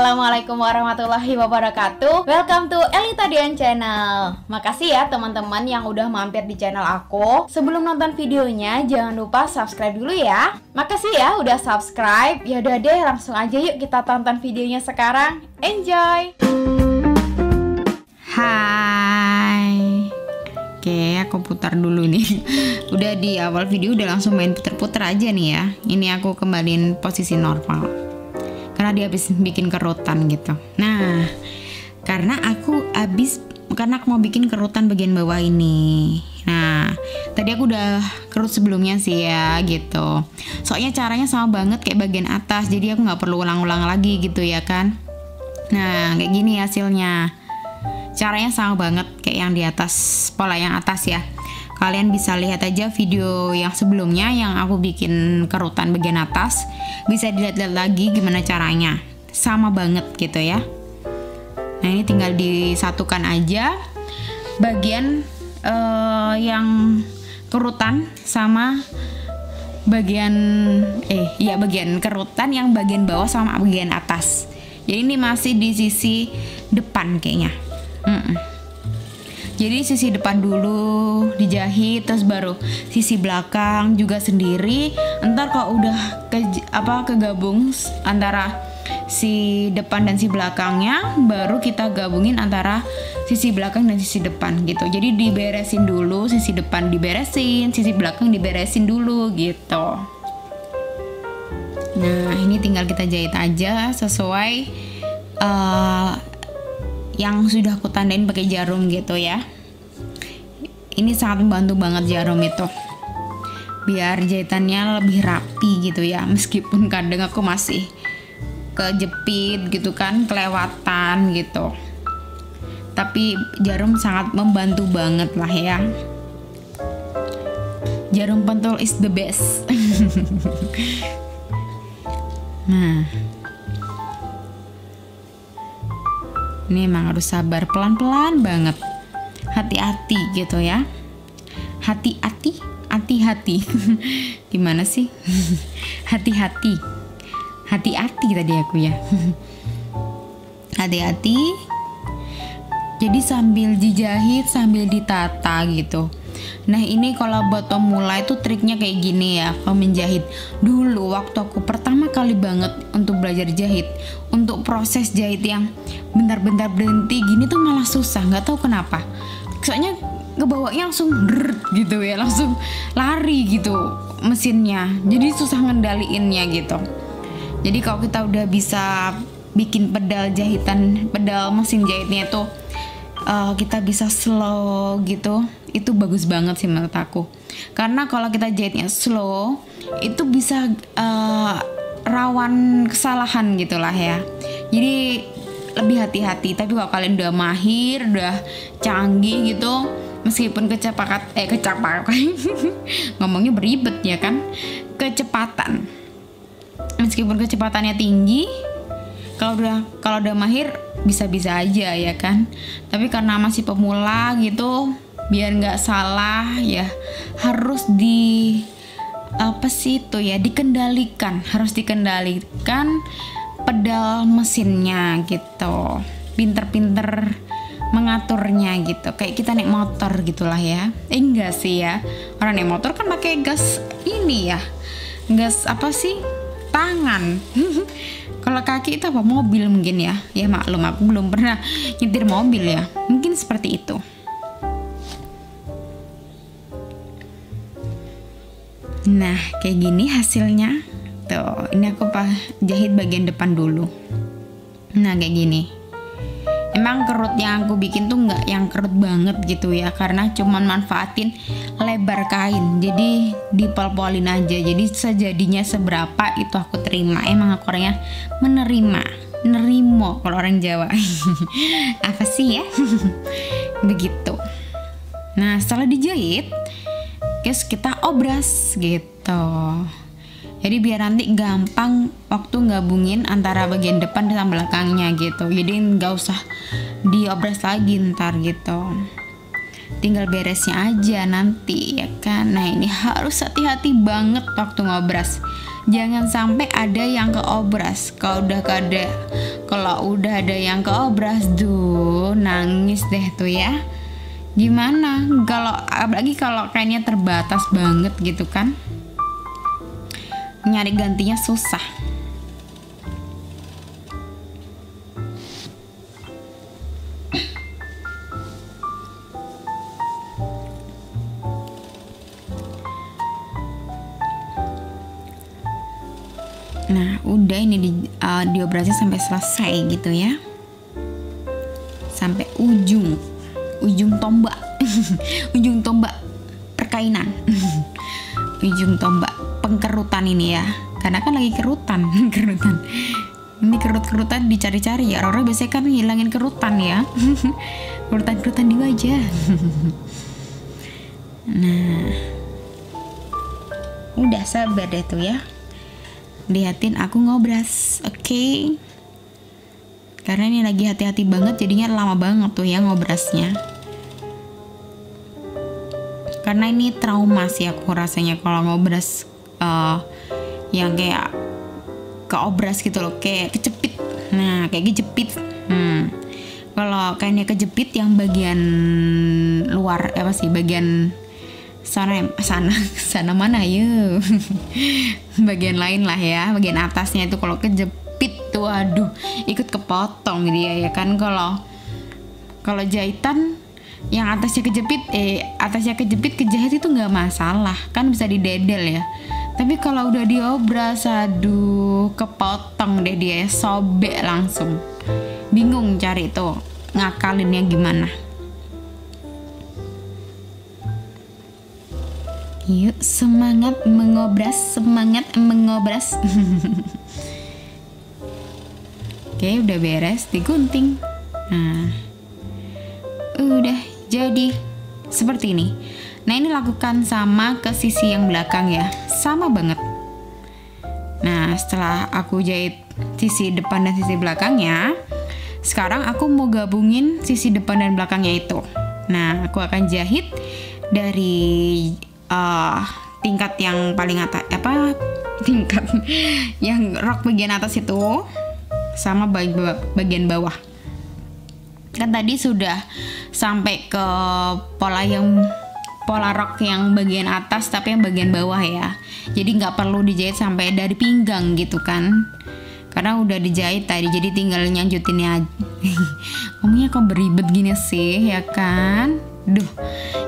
Assalamualaikum warahmatullahi wabarakatuh. Welcome to Elita Dian Channel. Makasih ya teman-teman yang udah mampir di channel aku. Sebelum nonton videonya, jangan lupa subscribe dulu ya. Makasih ya udah subscribe. Ya udah deh, langsung aja yuk kita tonton videonya sekarang. Enjoy. Hai. Oke, aku putar dulu nih. Udah di awal video udah langsung main puter-puter aja nih ya. Ini aku kembaliin posisi normal. Karena dia habis bikin kerutan gitu. Nah, karena aku mau bikin kerutan bagian bawah ini. Nah, tadi aku udah kerut sebelumnya sih ya gitu. Soalnya caranya sama banget kayak bagian atas, jadi aku nggak perlu ulang-ulang lagi gitu ya kan. Nah, kayak gini hasilnya. Caranya sama banget kayak yang di atas, pola yang atas ya. Kalian bisa lihat aja video yang sebelumnya yang aku bikin kerutan bagian atas. Bisa dilihat-lihat lagi gimana caranya. Sama banget gitu ya. Nah, ini tinggal disatukan aja bagian yang kerutan sama bagian bagian kerutan yang bagian bawah sama bagian atas. Jadi ini masih di sisi depan kayaknya. Jadi sisi depan dulu dijahit, terus baru sisi belakang juga sendiri. Entar kalau udah kegabung antara si depan dan si belakangnya, baru kita gabungin antara sisi belakang dan sisi depan gitu. Jadi diberesin dulu, sisi depan diberesin, sisi belakang diberesin dulu gitu. Nah, ini tinggal kita jahit aja sesuai yang sudah aku tandain pakai jarum gitu ya. Ini sangat membantu banget jarum itu, biar jahitannya lebih rapi gitu ya. Meskipun kadang aku masih kejepit gitu kan, kelewatan gitu, tapi jarum sangat membantu banget lah ya. Jarum pentul is the best. Nah, ini emang harus sabar, pelan-pelan banget, hati-hati gitu ya. Hati-hati gimana sih? Hati-hati tadi aku ya. Hati-hati. Jadi sambil dijahit sambil ditata gitu. Nah, ini kalau buat pemula itu triknya kayak gini ya. Kalau menjahit dulu, waktu aku pertama kali banget untuk belajar jahit, untuk proses jahit yang bentar-bentar berhenti gini tuh malah susah, nggak tahu kenapa. Soalnya ngebawanya langsung gitu ya, langsung lari gitu mesinnya. Jadi susah ngendaliinnya gitu. Jadi kalau kita udah bisa bikin pedal mesin jahitnya itu kita bisa slow gitu, itu bagus banget sih menurut aku. Karena kalau kita jahitnya slow, itu bisa rawan kesalahan gitulah ya. Jadi lebih hati-hati. Tapi kalau kalian udah mahir, udah canggih gitu, meskipun ngomongnya beribet ya kan, kecepatan, meskipun kecepatannya tinggi, kalau udah mahir bisa-bisa aja ya kan. Tapi karena masih pemula gitu, biar nggak salah ya harus dikendalikan, harus dikendalikan pedal mesinnya gitu, pinter-pinter mengaturnya gitu, kayak kita naik motor gitulah ya. Enggak sih ya, orang naik motor kan pakai gas ini ya, gas tangan. Kalau kaki itu apa, mobil mungkin ya. Ya maklum, aku belum pernah nyetir mobil ya, mungkin seperti itu. Nah, kayak gini hasilnya tuh. Ini aku jahit bagian depan dulu. Nah, kayak gini. Emang kerut yang aku bikin tuh nggak yang kerut banget gitu ya, karena cuman manfaatin lebar kain, jadi dipol-polin aja. Jadi sejadinya seberapa itu aku terima. Emang aku orangnya nerimo kalau orang Jawa. Apa sih ya? Begitu. Nah, setelah dijahit, guys, kita obras gitu. Jadi biar nanti gampang waktu gabungin antara bagian depan dan belakangnya gitu. Jadi nggak usah diobras lagi ntar gitu. tinggal beresnya aja nanti ya kan. Nah ini harus hati-hati banget waktu ngobras, jangan sampai ada yang keobras. Kalau udah ada yang keobras, duh nangis deh tuh ya. Gimana apalagi kalau kayaknya terbatas banget gitu kan, nyari gantinya susah. Nah udah ini diobrasi sampai selesai gitu ya, sampai ujung tombak ujung tombak perkainan ujung tombak pengkerutan ini ya, karena kan lagi kerutan ini kerut-kerutan dicari-cari ya, orang-orang biasanya kan ngilangin kerutan ya kerutan di wajah nah udah sabar deh tuh ya, liatin aku ngobras, oke? Karena ini lagi hati-hati banget, jadinya lama banget tuh ya ngobrasnya. Karena ini trauma sih aku rasanya kalau ngobras yang kayak keobras gitu loh, kayak kecepit. Nah kayak kejepit. Kalau kayaknya kejepit yang bagian luar bagian sana mana yuk bagian lain lah ya, bagian atasnya itu kalau kejepit tuh aduh ikut kepotong dia ya kan. Kalau jahitan yang atasnya kejepit kejahit itu nggak masalah kan, bisa didedel ya. Tapi kalau udah diobras aduh kepotong deh dia ya, sobek langsung, bingung cari tuh ngakalinnya gimana. Yuk semangat mengobras Oke udah beres digunting. Nah udah jadi seperti ini. Nah ini lakukan sama ke sisi yang belakang ya, sama banget. Nah setelah aku jahit sisi depan dan sisi belakangnya, sekarang aku mau gabungin sisi depan dan belakangnya itu. Nah aku akan jahit dari tingkat yang paling atas, tingkat yang rok bagian atas itu sama bagian bawah. Kan tadi sudah sampai ke pola rok yang bagian atas tapi yang bagian bawah ya. Jadi nggak perlu dijahit sampai dari pinggang gitu kan, karena udah dijahit tadi, jadi tinggal nyanjutinnya aja. Ngomongnya kok beribet gini sih ya kan.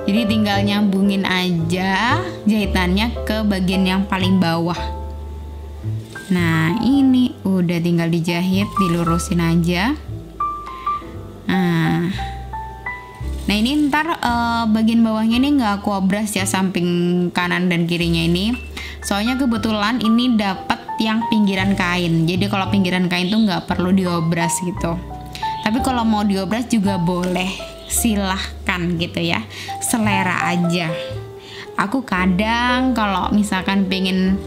Jadi tinggal nyambungin aja jahitannya ke bagian yang paling bawah. Nah ini udah tinggal dijahit, dilurusin aja. Nah ini ntar bagian bawahnya ini nggak aku obras ya, samping kanan dan kirinya ini. Soalnya kebetulan ini dapat yang pinggiran kain. Jadi kalau pinggiran kain tuh nggak perlu diobras gitu. Tapi kalau mau diobras juga boleh, silahkan gitu ya, selera aja. Aku kadang kalau misalkan pengen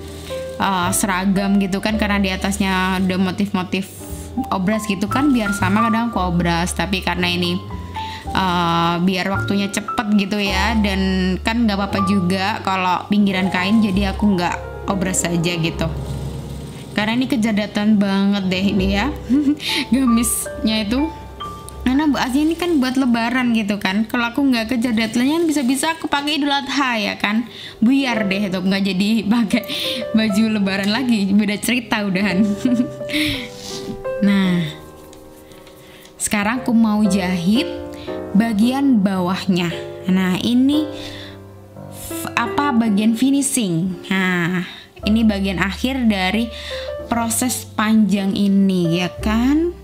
seragam gitu kan, karena di atasnya ada motif-motif obras gitu kan, biar sama kadang aku obras. Tapi karena ini biar waktunya cepet gitu ya, dan kan nggak apa-apa juga kalau pinggiran kain, jadi aku nggak obras aja gitu. Karena ini kejadatan banget deh ini ya gamisnya itu. Karena aslinya ini kan buat lebaran gitu kan. Kalau aku nggak kejar deadline-nya bisa-bisa aku pakai Idul Adha ya kan. Buyar deh itu, nggak jadi pakai baju lebaran lagi. Beda cerita udahan. Nah, sekarang aku mau jahit bagian bawahnya. Nah, ini bagian finishing. Nah, ini bagian akhir dari proses panjang ini ya kan.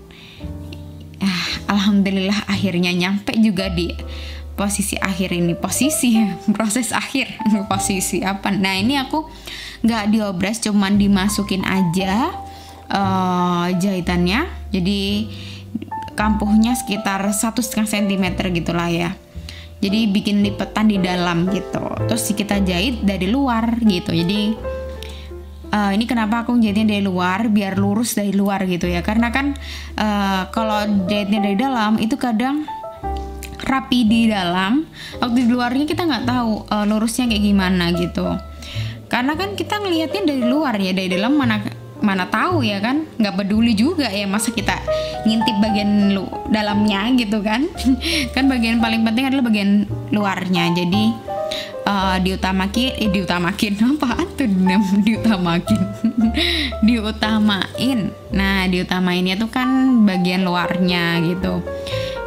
Alhamdulillah akhirnya nyampe juga di posisi akhir ini. Proses akhir. Posisi apa? Nah ini aku nggak diobras, cuman dimasukin aja jahitannya. Jadi kampuhnya sekitar 1,5 cm gitulah ya. Jadi bikin lipetan di dalam gitu. Terus kita jahit dari luar gitu. Jadi ini kenapa aku jahitnya dari luar, biar lurus dari luar gitu ya. Karena kan kalau jahitnya dari dalam itu kadang rapi di dalam, waktu di luarnya kita nggak tahu lurusnya kayak gimana gitu. Karena kan kita ngelihatnya dari luar ya, dari dalam mana tahu ya kan, nggak peduli juga ya, masa kita ngintip bagian dalamnya gitu kan. Kan bagian paling penting adalah bagian luarnya. Jadi diutamakin apaan tuh diutamakin diutamain. Nah, diutamainnya tuh kan bagian luarnya gitu.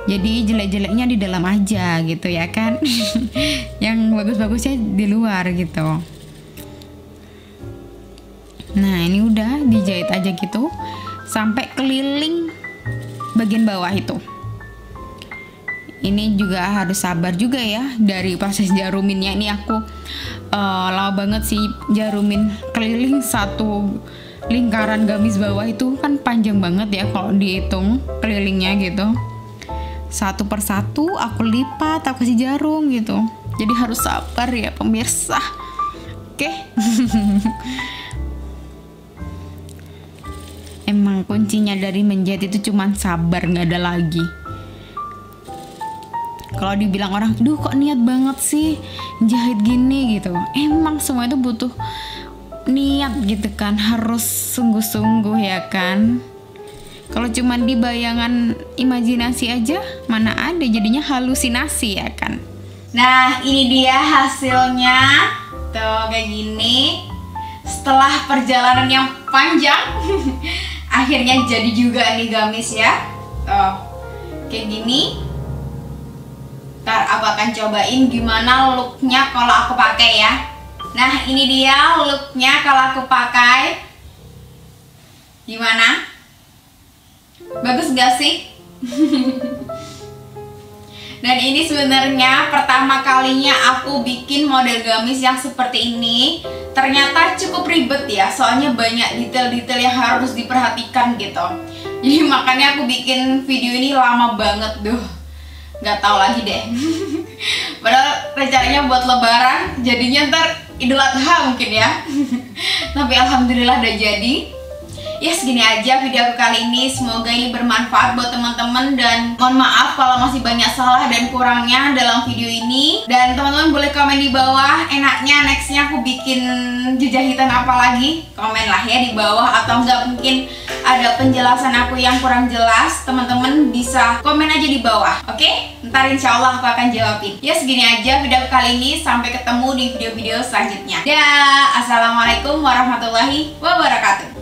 Jadi jelek-jeleknya di dalam aja gitu ya kan. Yang bagus-bagusnya di luar gitu. Nah, ini udah dijahit aja gitu sampai keliling bagian bawah itu. Ini juga harus sabar juga ya dari proses jaruminnya. Ini aku lama banget sih jarumin keliling satu lingkaran gamis bawah itu kan panjang banget ya kalau dihitung kelilingnya gitu. Satu persatu aku lipat, aku kasih jarum gitu. Jadi harus sabar ya pemirsa. Oke. Emang kuncinya dari menjahit itu cuman sabar, nggak ada lagi. Kalau dibilang orang, duh kok niat banget sih jahit gini gitu. Emang semua itu butuh niat gitu kan, harus sungguh-sungguh ya kan. Kalau cuma di bayangan imajinasi aja, mana ada, jadinya halusinasi ya kan. Nah, ini dia hasilnya. Tuh kayak gini. Setelah perjalanan yang panjang akhirnya jadi juga nih gamis ya. Tuh kayak gini. Ntar aku akan cobain gimana looknya kalau aku pakai ya. Nah, ini dia looknya kalau aku pakai. Gimana? Bagus gak sih? Dan ini sebenarnya pertama kalinya aku bikin model gamis yang seperti ini. Ternyata cukup ribet ya, soalnya banyak detail-detail yang harus diperhatikan gitu. Jadi makanya aku bikin video ini lama banget tuh. Nggak tahu lagi deh. Padahal rencananya buat lebaran, jadinya ntar Idul Adha mungkin ya. Tapi alhamdulillah udah jadi. Ya segini aja video aku kali ini. Semoga ini bermanfaat buat teman-teman, dan mohon maaf kalau masih banyak salah dan kurangnya dalam video ini. Dan teman-teman boleh komen di bawah, enaknya nextnya aku bikin jahitan apa lagi. Komen lah ya di bawah, atau enggak mungkin ada penjelasan aku yang kurang jelas, teman-teman bisa komen aja di bawah. Oke? Ntar insya Allah aku akan jawabin. Ya segini aja video kali ini. Sampai ketemu di video-video selanjutnya. Dah, assalamualaikum warahmatullahi wabarakatuh.